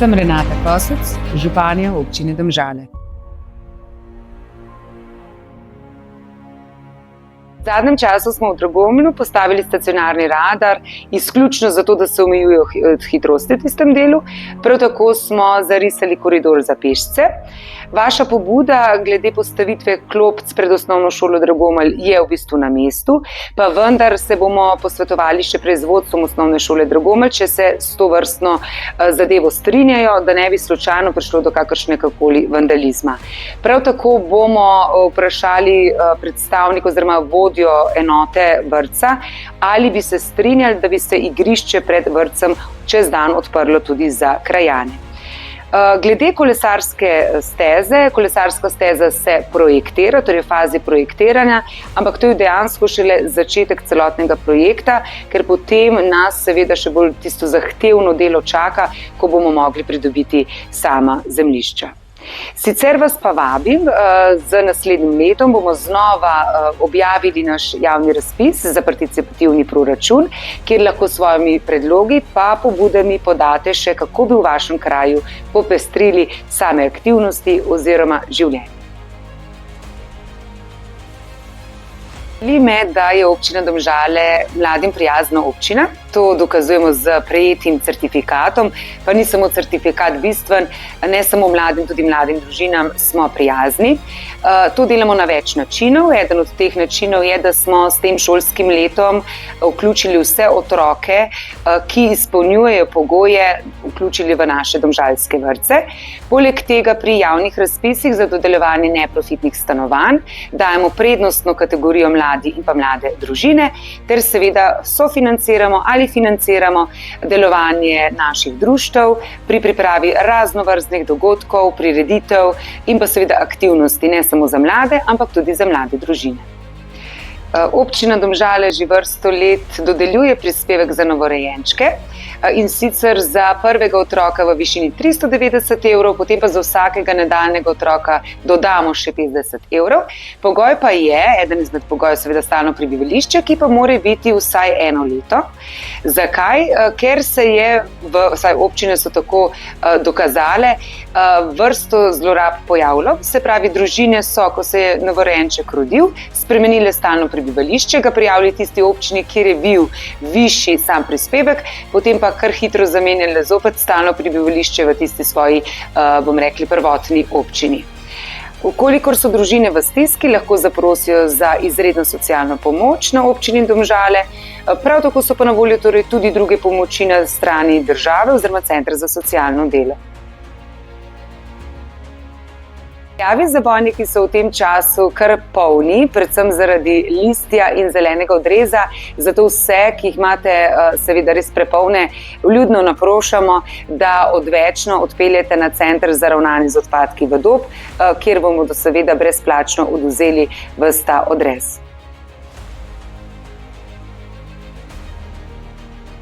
Sem Renata Kosec, županja občine Domžale. V zadnjem času smo v Dragomilu postavili stacionarni radar, izključno zato, da se omejujejo hitrosti v tistem delu. Prav tako smo zarisali koridor za pešce. Vaša pobuda glede postavitve klopc pred osnovno šolo Dragomilj je v bistvu na mestu, pa vendar se bomo posvetovali še prej z vodstvom osnovne šole Dragomilj, če se s tovrstno zadevo strinjajo, da ne bi slučajno prišlo do kakršnekoli vandalizma. Prav tako bomo vprašali predstavnika oziroma vodjo enote vrtca, ali bi se strinjali, da bi se igrišče pred vrtcem čez dan odprlo tudi za krajane. Glede kolesarske steze, kolesarska steza se projektira, torej v fazi projektiranja, ampak to je dejansko šele začetek celotnega projekta, ker potem nas seveda še bolj tisto zahtevno delo čaka, ko bomo mogli pridobiti sama zemljišča. Sicer vas pa vabim, z naslednjim letom bomo znova objavili naš javni razpis za participativni proračun, kjer lahko s svojimi predlogi pa pobudami podate še, kako bi v vašem kraju popestrili same aktivnosti oziroma življenje. Veseli me, da je občina Domžale mladim prijazna občina. To dokazujemo z prejetim certifikatom, pa ni samo certifikat bistven, ne samo mladim, tudi mladim družinam smo prijazni. To delamo na več načinov. Eden od teh načinov je, da smo s tem šolskim letom vključili vse otroke, ki izpolnjujejo pogoje, vključili v naše domžalske vrtce. Poleg tega pri javnih razpisih za dodeljevanje neprofitnih stanovanj dajemo prednostno kategorijo mladi in pa mlade družine, ter seveda sofinanciramo ali financiramo delovanje naših društev pri pripravi raznovrstnih dogodkov, prireditev in pa seveda aktivnosti ne samo za mlade, ampak tudi za mlade družine. Občina Domžale že vrsto let dodeljuje prispevek za novorojenčke, in sicer za prvega otroka v višini 390 evrov, potem pa za vsakega nadaljnjega otroka dodamo še 50 evrov. Pogoj pa je, eden izmed pogojev seveda stalno prebivališče, ki pa mora biti vsaj 1 leto. Zakaj? Ker se je, vsaj občine so tako dokazale, vrsto zlorab pojavilo. Se pravi, družine so, ko se je novorojenček rodil, spremenile stalno prebivališče, ga prijavili tisti občini, kjer je bil višji sam prispevek, potem pa kar hitro zamenjali zopet stalno prebivališče v tisti svoji, prvotni občini. Vkolikor so družine v stiski, lahko zaprosijo za izredno socialno pomoč na občini Domžale, prav tako so pa na voljo torej tudi druge pomoči na strani države oziroma Centra za socialno delo. Javi zabojniki so v tem času kar polni, predvsem zaradi listja in zelenega odreza, zato vse, ki jih imate seveda res prepolne, vljudno naprošamo, da odvečno odpeljete na Center za ravnanje z odpadki v Dob, kjer bomo seveda brezplačno odvzeli ves ta odrez.